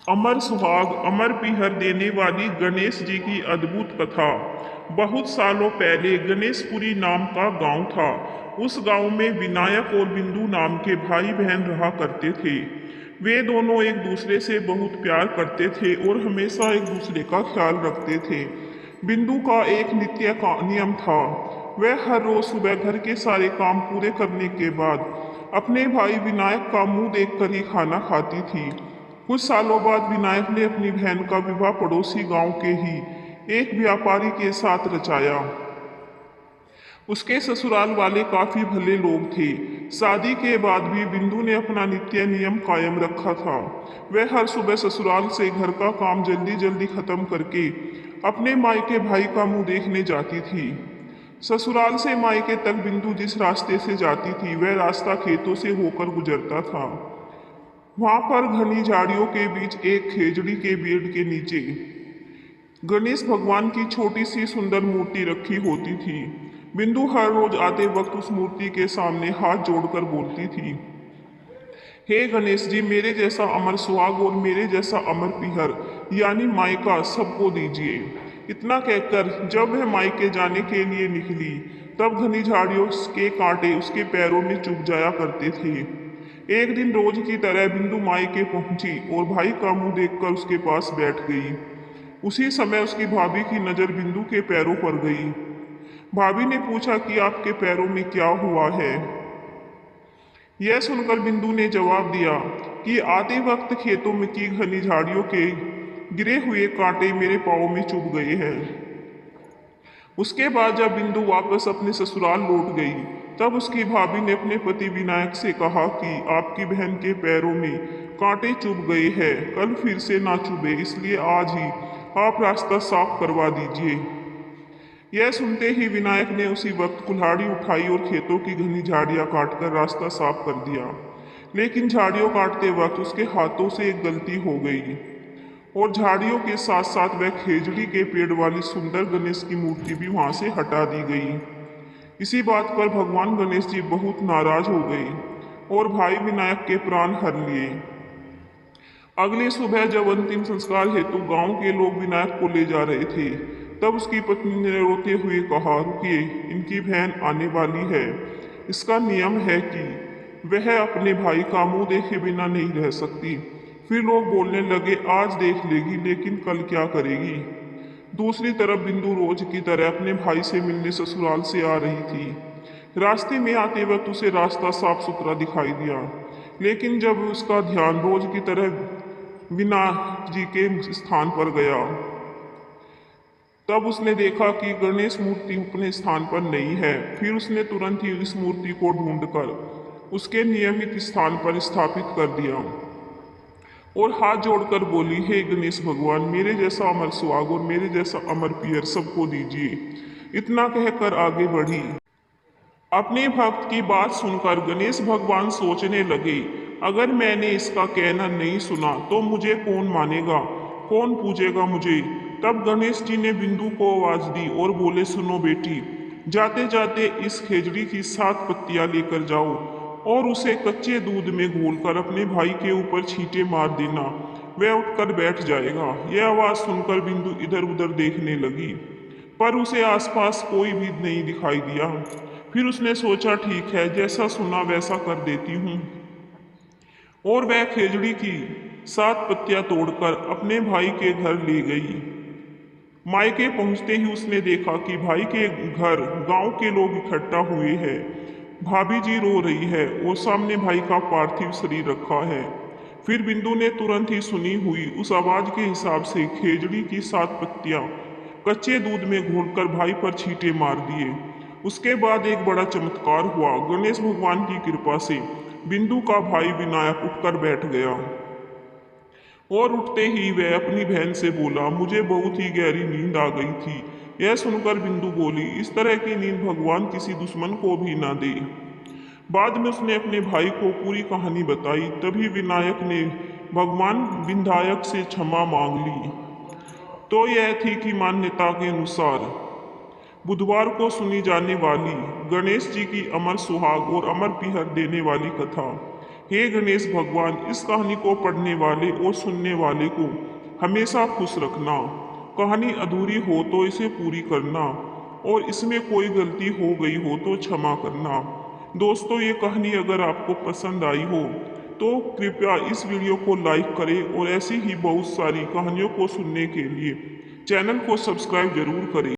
अमर सुहाग अमर पीहर देने वाली गणेश जी की अद्भुत कथा। बहुत सालों पहले गणेशपुरी नाम का गांव था। उस गांव में विनायक और बिंदु नाम के भाई बहन रहा करते थे। वे दोनों एक दूसरे से बहुत प्यार करते थे और हमेशा एक दूसरे का ख्याल रखते थे। बिंदु का एक नियम था। वह हर रोज सुबह घर के सारे काम पूरे करने के बाद अपने भाई विनायक का मुंह देखकर ही खाना खाती थी। कुछ सालों बाद विनायक ने अपनी बहन का विवाह पड़ोसी गांव के ही एक व्यापारी के साथ रचाया। उसके ससुराल वाले काफी भले लोग थे। शादी के बाद भी बिंदु ने अपना नित्य नियम कायम रखा था। वह हर सुबह ससुराल से घर का काम जल्दी जल्दी खत्म करके अपने मायके भाई का मुंह देखने जाती थी। ससुराल से मायके तक बिंदु जिस रास्ते से जाती थी वह रास्ता खेतों से होकर गुजरता था। वहां पर घनी झाड़ियों के बीच एक खेजड़ी के पेड़ के नीचे गणेश भगवान की छोटी सी सुंदर मूर्ति रखी होती थी। बिंदु हर रोज आते वक्त उस मूर्ति के सामने हाथ जोड़कर बोलती थी, हे गणेश जी, मेरे जैसा अमर सुहाग और मेरे जैसा अमर पीहर यानी मायका सबको दीजिए। इतना कहकर जब वह मायके जाने के लिए निकली तब घनी झाड़ियों के कांटे उसके पैरों में चुभ जाया करते थे। एक दिन रोज की तरह बिंदु मायके पहुंची और भाई का मुंह देखकर उसके पास बैठ गई। उसी समय उसकी भाभी की नजर बिंदु के पैरों पर गई। भाभी ने पूछा कि आपके पैरों में क्या हुआ है। यह सुनकर बिंदु ने जवाब दिया कि आते वक्त खेतों में की घनी झाड़ियों के गिरे हुए कांटे मेरे पाँव में चुभ गए हैं। उसके बाद जब बिंदु वापस अपने ससुराल लौट गई तब उसकी भाभी ने अपने पति विनायक से कहा कि आपकी बहन के पैरों में कांटे चुभ गए हैं, कल फिर से ना चुभे, इसलिए आज ही आप रास्ता साफ करवा दीजिए। यह सुनते ही विनायक ने उसी वक्त कुल्हाड़ी उठाई और खेतों की घनी झाड़ियां काटकर रास्ता साफ कर दिया। लेकिन झाड़ियों काटते वक्त उसके हाथों से एक गलती हो गई और झाड़ियों के साथ साथ वह खेजड़ी के पेड़ वाली सुंदर गणेश की मूर्ति भी वहां से हटा दी गई। इसी बात पर भगवान गणेश जी बहुत नाराज हो गए और भाई विनायक के प्राण हर लिए। अगली सुबह जब अंतिम संस्कार हेतु गांव के लोग विनायक को ले जा रहे थे तब उसकी पत्नी ने रोते हुए कहा, रुकिए, इनकी बहन आने वाली है। इसका नियम है कि वह अपने भाई का मुंह देखे बिना नहीं रह सकती। फिर लोग बोलने लगे, आज देख लेगी लेकिन कल क्या करेगी। दूसरी तरफ बिंदु रोज की तरह अपने भाई से मिलने ससुराल से आ रही थी। रास्ते में आते वक्त उसे रास्ता साफ सुथरा दिखाई दिया, लेकिन जब उसका ध्यान रोज की तरह विनायक जी के स्थान पर गया तब उसने देखा कि गणेश मूर्ति अपने स्थान पर नहीं है। फिर उसने तुरंत ही इस मूर्ति को ढूंढकर उसके नियमित स्थान पर स्थापित कर दिया और हाथ जोड़कर बोली, हे गणेश भगवान, मेरे जैसा अमर सुहाग और मेरे जैसा अमर पियर सबको दीजिए। इतना कहकर आगे बढ़ी। अपने भक्त की बात सुनकर गणेश भगवान सोचने लगे, अगर मैंने इसका कहना नहीं सुना तो मुझे कौन मानेगा, कौन पूजेगा मुझे। तब गणेश जी ने बिंदु को आवाज दी और बोले, सुनो बेटी, जाते जाते इस खेजड़ी की 7 पत्तियां लेकर जाओ और उसे कच्चे दूध में घोलकर अपने भाई के ऊपर छींटे मार देना, वह उठकर बैठ जाएगा। यह आवाज सुनकर बिंदु इधर उधर देखने लगी पर उसे आसपास कोई भी नहीं दिखाई दिया। फिर उसने सोचा, ठीक है, जैसा सुना वैसा कर देती हूँ, और वह खेजड़ी की 7 पत्तियां तोड़कर अपने भाई के घर ले गई। मायके पहुंचते ही उसने देखा कि भाई के घर गांव के लोग इकट्ठा हुए हैं। भाभी जी रो रही है और सामने भाई का पार्थिव शरीर रखा है। फिर बिंदु ने तुरंत ही सुनी हुई उस आवाज के हिसाब से खेजड़ी की 7 पत्तियां कच्चे दूध में घोलकर भाई पर छींटे मार दिए। उसके बाद एक बड़ा चमत्कार हुआ। गणेश भगवान की कृपा से बिंदु का भाई विनायक उठकर बैठ गया और उठते ही वह अपनी बहन से बोला, मुझे बहुत ही गहरी नींद आ गई थी। यह सुनकर बिंदु बोली, इस तरह की नींद भगवान किसी दुश्मन को भी ना दे। बाद में उसने अपने भाई को पूरी कहानी बताई। तभी विनायक ने भगवान विनायक से क्षमा मांग ली। तो यह थी कि मान्यता के अनुसार बुधवार को सुनी जाने वाली गणेश जी की अमर सुहाग और अमर पीहर देने वाली कथा। हे गणेश भगवान, इस कहानी को पढ़ने वाले और सुनने वाले को हमेशा खुश रखना। कहानी अधूरी हो तो इसे पूरी करना और इसमें कोई गलती हो गई हो तो क्षमा करना। दोस्तों, ये कहानी अगर आपको पसंद आई हो तो कृपया इस वीडियो को लाइक करें और ऐसी ही बहुत सारी कहानियों को सुनने के लिए चैनल को सब्सक्राइब जरूर करें।